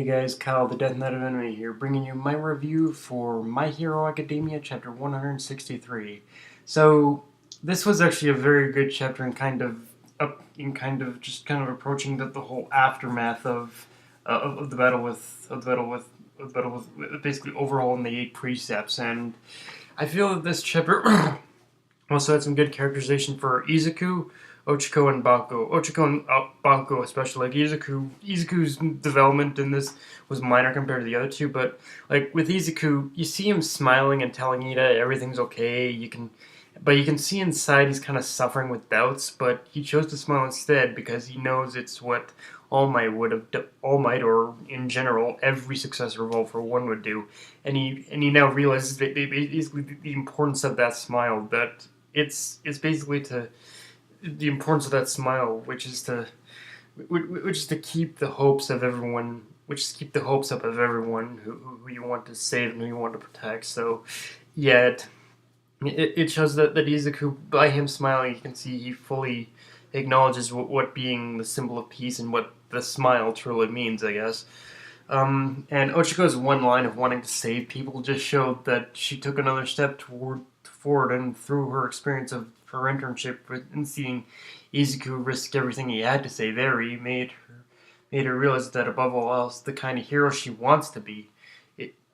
guys, Kyle the Death Knight of Enemy here, bringing you my review for My Hero Academia chapter 163. So, this was actually a very good chapter and kind of approaching the whole aftermath of the battle with basically overhauling the 8 precepts. And I feel that this chapter also had some good characterization for Izuku, Ochiko, and Bakugo. Ochiko and Bakugo especially. Like Izuku's development in this was minor compared to the other two, but like with Izuku, you see him smiling and telling Ida everything's okay. But you can see inside he's kind of suffering with doubts. But he chose to smile instead because he knows it's what All Might would have. All Might, or in general, every successor of All for One would do, and he now realizes basically the importance of that smile. That it's basically to the importance of that smile, which is to keep the hopes of everyone, who you want to save and who you want to protect. So, yeah, it shows that Izuku, by him smiling, you can see he fully acknowledges what being the symbol of peace and what the smile truly means, I guess. And Ochiko's one line of wanting to save people just showed that she took another step forward, and through her experience of her internship and seeing Izuku risk everything he had to save Eri, made her realize that above all else, the kind of hero she wants to be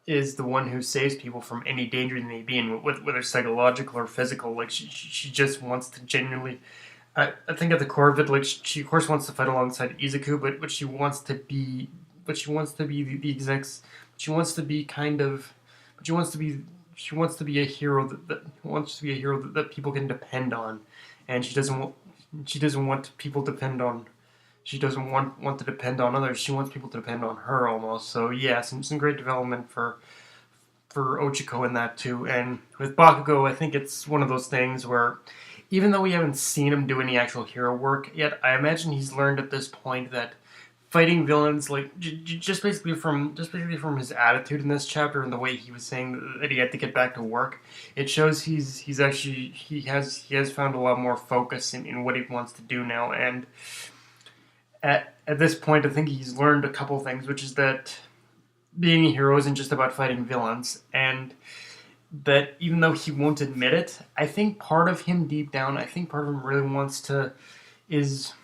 is the one who saves people from any danger they may be in, whether psychological or physical. Like she just wants to genuinely. I think at the core of it, like she of course wants to fight alongside Izuku, but she wants to be the execs. She wants to be a hero that people can depend on, and she doesn't want people to depend on. She doesn't want to depend on others. She wants people to depend on her almost. So yeah, some great development for Ochiko in that too. And with Bakugo, I think it's one of those things where, even though we haven't seen him do any actual hero work yet, I imagine he's learned at this point that fighting villains, like just basically from his attitude in this chapter and the way he was saying that he had to get back to work, it shows he has found a lot more focus in what he wants to do now. And at this point, I think he's learned a couple things, which is that being a hero isn't just about fighting villains, and that even though he won't admit it, I think part of him deep down, really wants to, is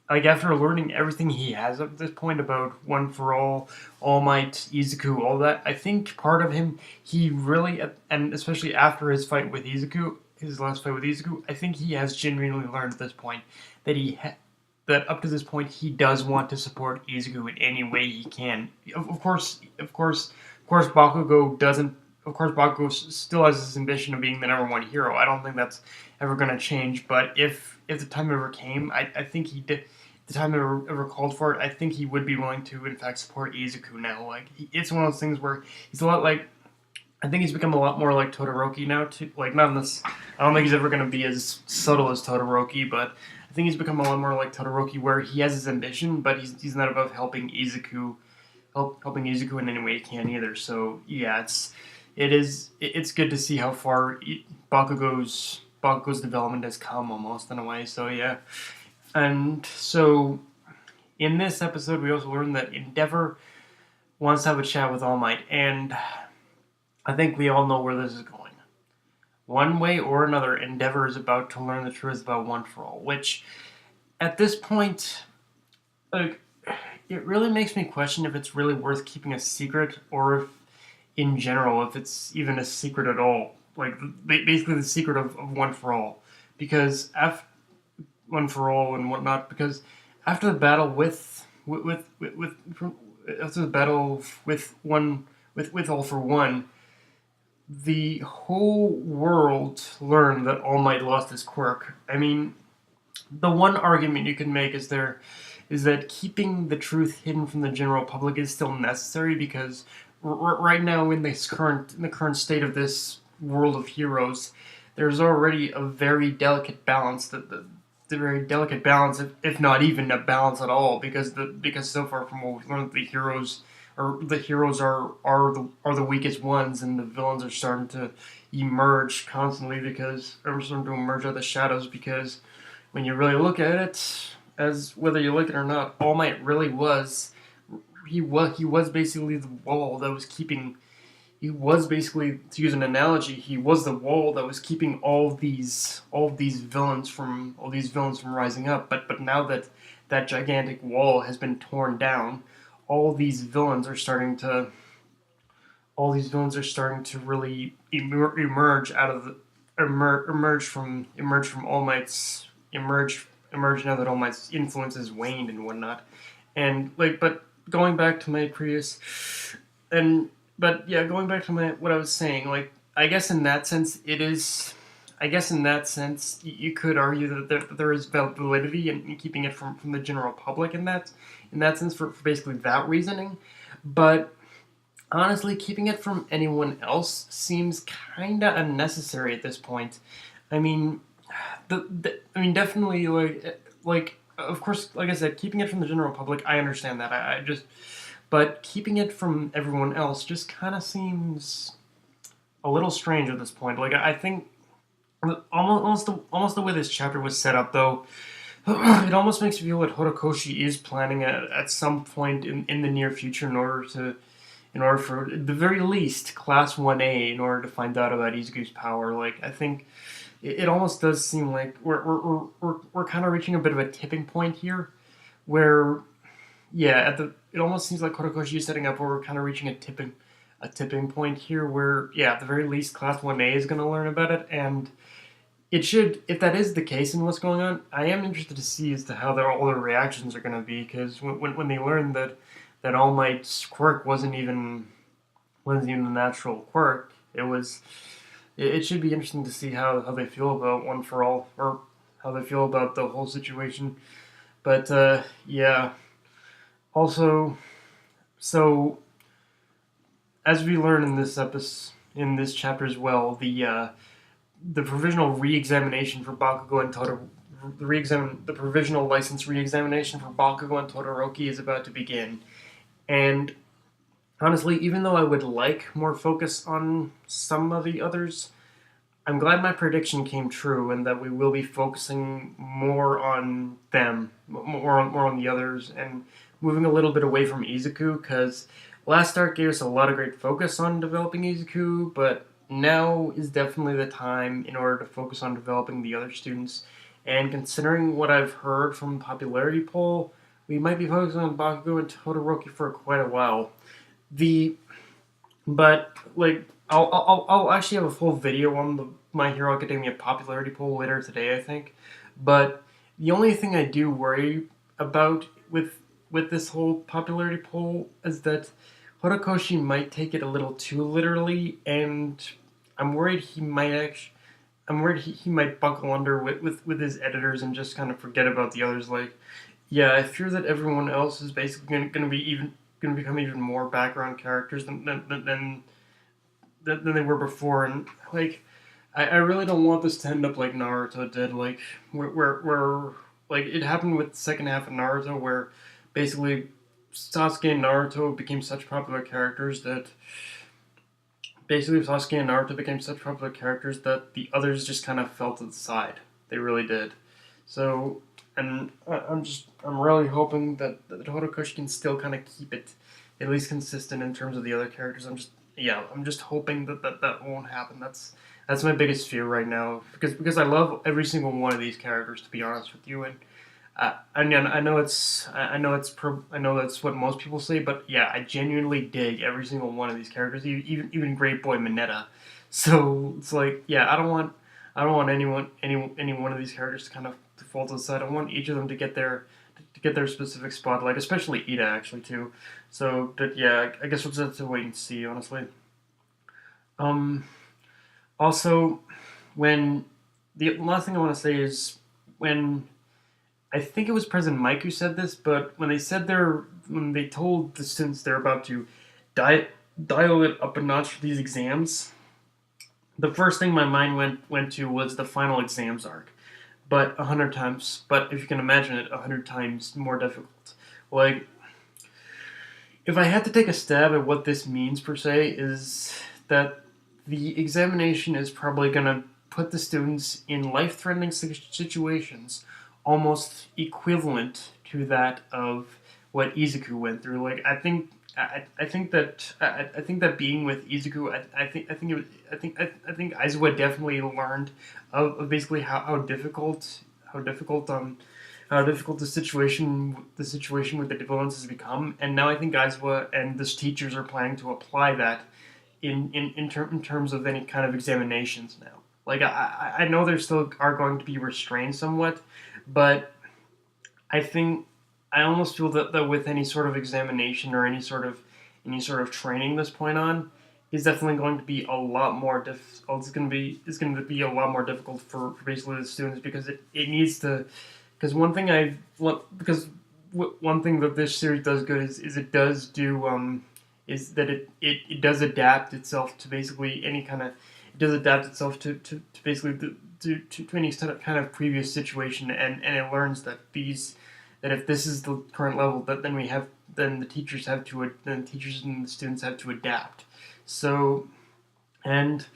like, after learning everything he has up to this point about One for All, All Might, Izuku, all that, I think part of him, he really, and especially after his last fight with Izuku, I think he has genuinely learned at this point that that up to this point he does want to support Izuku in any way he can. Of course, Bakugo doesn't. Of course, Bakugo still has this ambition of being the number one hero. I don't think that's ever going to change. But if the time ever came, I think he did. The time ever called for it, I think he would be willing to, in fact, support Izuku now. Like, it's one of those things where he's a lot like. I think he's become a lot more like Todoroki now too. Like, not in this. I don't think he's ever going to be as subtle as Todoroki, but I think he's become a lot more like Todoroki, where he has his ambition, but he's not above helping Izuku in any way he can either. So yeah, it's good to see how far Bakugo's development has come, almost, in a way. So yeah, and so in this episode we also learned that Endeavor wants to have a chat with All Might, and I think we all know where this is going. One way or another, Endeavor is about to learn the truth about One for All, which, at this point, like, it really makes me question if it's really worth keeping a secret, or if, in general, if it's even a secret at all. Like, basically the secret of One for All. Because after One for All and whatnot, because after the battle with All for One, the whole world learned that All Might lost his quirk. I mean, the one argument you can make is that keeping the truth hidden from the general public is still necessary, because right now, in the current state of this world of heroes, there's already a very delicate balance, if not even a balance at all, because so far from what we've learned, the heroes are the weakest ones, and the villains are starting to emerge constantly, starting to emerge out of the shadows, because when you really look at it, as whether you like it or not, All Might really was he was basically the wall that was keeping. He was basically, to use an analogy, he was the wall that was keeping all these villains from rising up. But now that that gigantic wall has been torn down, all these villains are starting to really emerge out of the emerge from All Might's emerge now that All Might's influence has waned and whatnot. And like, but going back to my previous and but yeah, going back to my what I was saying, like I guess in that sense it is. I guess in that sense, you could argue that there is validity in keeping it from the general public in that sense for basically that reasoning. But honestly, keeping it from anyone else seems kinda unnecessary at this point. I mean, I mean, definitely, of course, like I said, keeping it from the general public, I understand that. I just, but keeping it from everyone else just kind of seems a little strange at this point. Like, I think almost the way this chapter was set up, though, it almost makes me feel that Horikoshi is planning at some point in the near future in order for at the very least class 1A in order to find out about Izuku's power. Like I think it almost does seem like we're kind of reaching a bit of a tipping point here where yeah it almost seems like Horikoshi is setting up where we're kind of reaching a tipping point here where yeah at the very least class 1A is going to learn about it. And it should, if that is the case and what's going on, I am interested to see as to how all their reactions are going to be, because when they learn that All Might's quirk wasn't even a natural quirk, it should be interesting to see how they feel about One for All, or how they feel about the whole situation. But yeah, also, so as we learn in this chapter as well, the provisional re-examination for Bakugo and the provisional license re-examination for Bakugo and Todoroki is about to begin. And honestly, even though I would like more focus on some of the others, I'm glad my prediction came true and that we will be focusing more on them, more on the others, and moving a little bit away from Izuku, because last arc gave us a lot of great focus on developing Izuku, but now is definitely the time in order to focus on developing the other students. And considering what I've heard from the popularity poll, we might be focusing on Bakugo and Todoroki for quite a while. But like I'll actually have a full video on the My Hero Academia popularity poll later today, I think. But the only thing I do worry about with this whole popularity poll is that Horikoshi might take it a little too literally, and I'm worried he might buckle under with his editors and just kind of forget about the others. Like, yeah, I fear that everyone else is basically going to become even more background characters than they were before, and like, I really don't want this to end up like Naruto did, like where like it happened with the second half of Naruto, where basically Sasuke and Naruto became such popular characters that the others just kind of fell to the side. They really did. So, and I'm really hoping that Horikoshi can still kind of keep it at least consistent in terms of the other characters. I'm just hoping that won't happen. That's my biggest fear right now, because I love every single one of these characters, to be honest with you. And I know that's what most people say, but yeah, I genuinely dig every single one of these characters, even Great Boy Mineta. So it's like, yeah, I don't want any one of these characters to kind of to fall to the side. I want each of them to get their specific spotlight, especially Ida actually too. So, but yeah, I guess we'll just have to wait and see, honestly. Also, when the last thing I want to say is when I think it was President Mike who said this, but when they told the students they're about to dial it up a notch for these exams, the first thing my mind went to was the final exams arc, but 100 times. But if you can imagine it, 100 times more difficult. Like, if I had to take a stab at what this means per se, is that the examination is probably going to put the students in life-threatening situations almost equivalent to that of what Izuku went through. Like I think that I think that being with Izuku, I think it was, I think Aizawa definitely learned of basically how difficult how difficult the situation with the villains has become, and now I think Aizawa and the teachers are planning to apply that in terms of any kind of examinations now. Like I know there still are going to be restrained somewhat, but I think I almost feel that with any sort of examination or any sort of training this point on is definitely going to be a lot more difficult. It's going to be a lot more difficult for basically the students because it needs to because one thing that this series does good is it does do is that it does adapt itself to basically any kind of it does adapt itself to basically to any kind of previous situation and it learns that these that if this is the current level that then the teachers have to then teachers and the students have to adapt. So and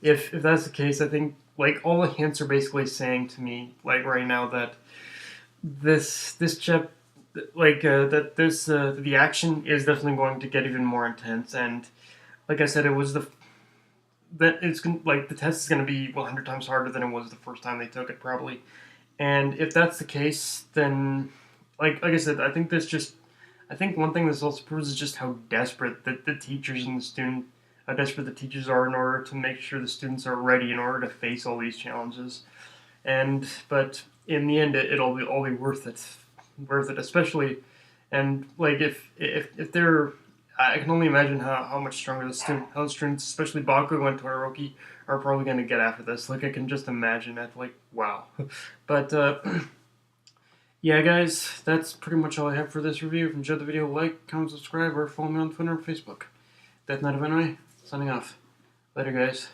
if that's the case, I think like all the hints are basically saying to me like right now that this chap that this the action is definitely going to get even more intense and like I said it was that it's like the test is going to be 100 times harder than it was the first time they took it probably and if that's the case then like I said I think one thing this also proves is just how desperate the teachers and the student how desperate the teachers are in order to make sure the students are ready in order to face all these challenges and but in the end it'll be all be worth it especially and like if they're I can only imagine how much stronger how the students especially Baku and Todoroki are probably going to get after this like I can just imagine that like wow but yeah guys that's pretty much all I have for this review. If you enjoyed the video like comment subscribe or follow me on Twitter and Facebook. Death Knight of Anime signing off later guys.